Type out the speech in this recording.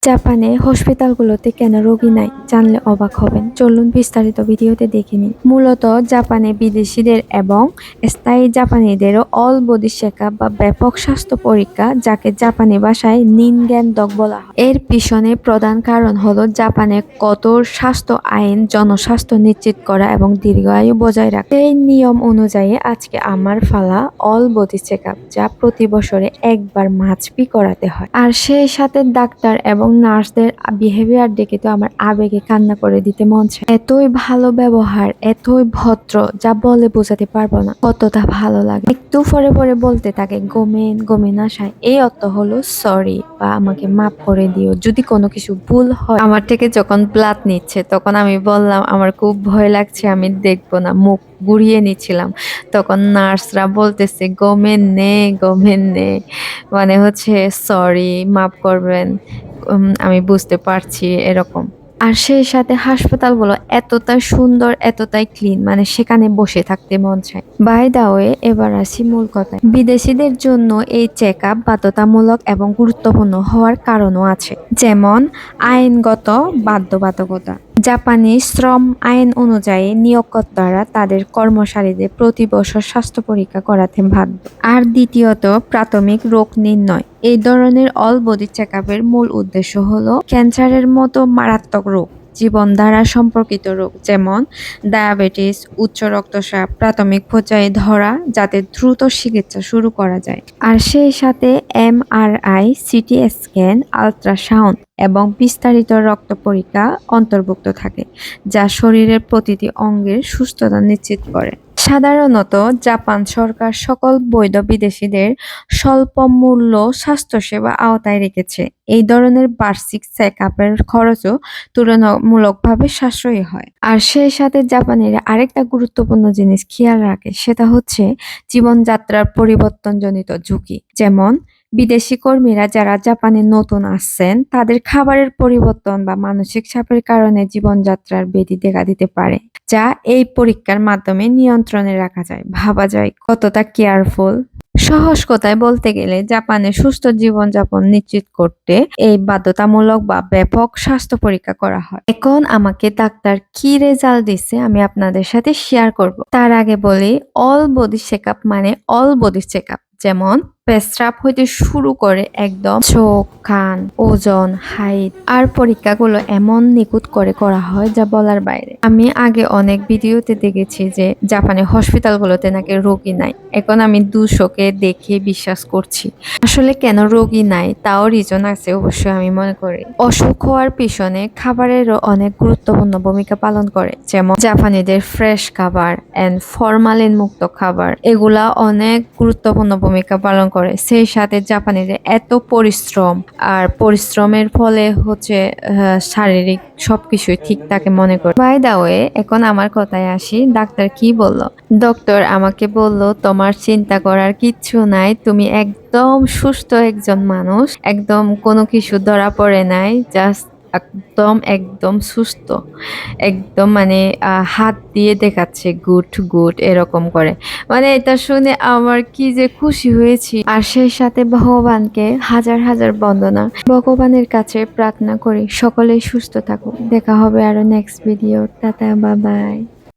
জাপানে হসপিটালগুলোতে কেন রোগী নাই জানলে অবাক হবেন। চলুন বিস্তারিত ভিডিওতে দেখে নিই। মূলত জাপানে বিদেশিদের এবং স্থায়ী জাপানিদেরও অল বডি চেকআপ বা ব্যাপক স্বাস্থ্য পরীক্ষা, যাকে জাপানি ভাষায় নিনগেনদক বলা হয়। এর পিছনে প্রধান কারণ হলো জাপানে কঠোর স্বাস্থ্য আইন, জনস্বাস্থ্য নিশ্চিত করা এবং দীর্ঘায়ু বজায় রাখা। এই নিয়ম অনুযায়ী আজকে আমার ফালা অল বডি চেকআপ, যা প্রতি বছরে একবার মাঝপি করাতে হয়। আর সেই সাথে ডাক্তার এবং নার্সদের বিহেভিয়ার দেখে তো আমার আবেগে কান্না করে দিতে মন চায়। এতই ভালো ব্যবহার, এতই ভদ্র, যা বলে বোঝাতে পারবো না কতটা ভালো লাগে। একটু পরে পরে বলতে থাকে গোমেন গোমেন আসায়। এই অর্থ হলো সরি বা আমাকে মাফ করে দিও যদি কোনো কিছু ভুল হয়। আমার থেকে যখন ব্লাড নিচ্ছে তখন আমি বললাম আমার খুব ভয় লাগছে, আমি দেখবো না, মুখ গুড়িয়ে নিচ্ছিলাম। তখন নার্সরা বলতেছে গোমেন নে, মানে হচ্ছে সরি, মাফ করবেন, আমি বুঝতে পারছি, এরকম। আর সেই সাথে হাসপাতালগুলো এতটাই সুন্দর, এতটাই ক্লিন, মানে সেখানে বসে থাকতে মন চায়। বাই দা ওয়ে, এবার আসি মূল কথায়। বিদেশিদের জন্য এই চেক আপ বাধ্যতামূলক এবং গুরুত্বপূর্ণ হওয়ার কারণও আছে, যেমন আইনগত বাধ্যবাধকতা। জাপানি শ্রম আইন অনুযায়ী নিয়োগকর্তারা তাদের কর্মচারীদের প্রতি বছর স্বাস্থ্য পরীক্ষা করাতে বাধ্য। আর দ্বিতীয়ত, প্রাথমিক রোগ নির্ণয়। এই ধরনের অল বডি চেকআপের মূল উদ্দেশ্য হলো ক্যান্সারের মতো মারাত্মক রোগ, জীবনধারা সম্পর্কিত রোগ যেমন ডায়াবেটিস, উচ্চ রক্তচাপ প্রাথমিক পর্যায়ে ধরা, যাতে দ্রুত চিকিৎসা শুরু করা যায়। আর সেই সাথে এমআরআই, সিটি স্ক্যান, আল্ট্রাসাউন্ড এবং বিস্তারিত রক্ত পরীক্ষা অন্তর্ভুক্ত থাকে, যা শরীরের প্রতিটি অঙ্গের সুস্থতা নিশ্চিত করে। সাধারণত জাপান সরকার সকল বৈধ বিদেশিদের স্বল্প মূল্য স্বাস্থ্যসেবা আওতায় রেখেছে। এই ধরনের বার্ষিক চেক আপের খরচও তুলনামূলকভাবে সাশ্রয়ী হয়। আর সেই সাথে জাপানিরা আরেকটা গুরুত্বপূর্ণ জিনিস খেয়াল রাখে, সেটা হচ্ছে জীবনযাত্রার পরিবর্তনজনিত ঝুঁকি। যেমন বিদেশি কর্মীরা যারা জাপানে নতুন আসছেন, তাদের খাবারের পরিবর্তন বা মানসিক চাপের কারণে জীবনযাত্রার ব্যাধি দেখা দিতে পারে, যা এই পরীক্ষার মাধ্যমে নিয়ন্ত্রণে রাখা যায়। ভাবা যায় কতটা কেয়ারফুল। সহজ কথায় বলতে গেলে, জাপানে সুস্থ জীবনযাপন নিশ্চিত করতে এই বাধ্যতামূলক বা ব্যাপক স্বাস্থ্য পরীক্ষা করা হয়। এখন আমাকে ডাক্তার কি রেজাল্ট দিচ্ছে আমি আপনাদের সাথে শেয়ার করব। তার আগে বলি, অল বডি চেকআপ মানে অল বডি চেকআপ, যেমন পেস্রাব হইতে শুরু করে একদম চোখ, কান, ওজন, হাইট আর পরীক্ষাগুলো এমন নিখুঁত করে করা হয় যা বলার বাইরে। আমি আগে অনেক ভিডিওতে দেখেছি যে জাপানের হসপিটালগুলোতে নাকি রোগী নাই। এখন আমি 200কে দেখে বিশ্বাস করছি। আসলে কেন রোগী নাই তাও রিজন আছে অবশ্যই। আমি মনে করি অসুখ হওয়ার পিছনে খাবারেরও অনেক গুরুত্বপূর্ণ ভূমিকা পালন করে, যেমন জাপানিদের ফ্রেশ খাবার এন্ড ফরমালিন মুক্ত খাবার, এগুলা অনেক গুরুত্বপূর্ণ ভূমিকা পালন করে। সেই সাথে জাপানিদের এত পরিশ্রম, আর পরিশ্রমের ফলে হচ্ছে শারীরিক সবকিছুই ঠিক থাকে মনে করি। বাই দা ওয়ে, এখন আমার কথায় আসি। ডাক্তার কি বলল? ডক্টর আমাকে বলল তোমার চিন্তা করার কিচ্ছু নাই, তুমি একদম সুস্থ একজন মানুষ, একদম কোনো কিছু ধরা পড়ে নাই, জাস্ট একদম সুস্থ, একদম মানে হাত দিয়ে দেখাচ্ছে গুড গুড এরকম করে। মানে এটা শুনে আমার কি যে খুশি হয়েছি। আর সেই সাথে ভগবানকে হাজার হাজার বন্দনা, ভগবানের কাছে প্রার্থনা করি সকলেই সুস্থ থাকুক। দেখা হবে আরো next video. Tata, bye bye.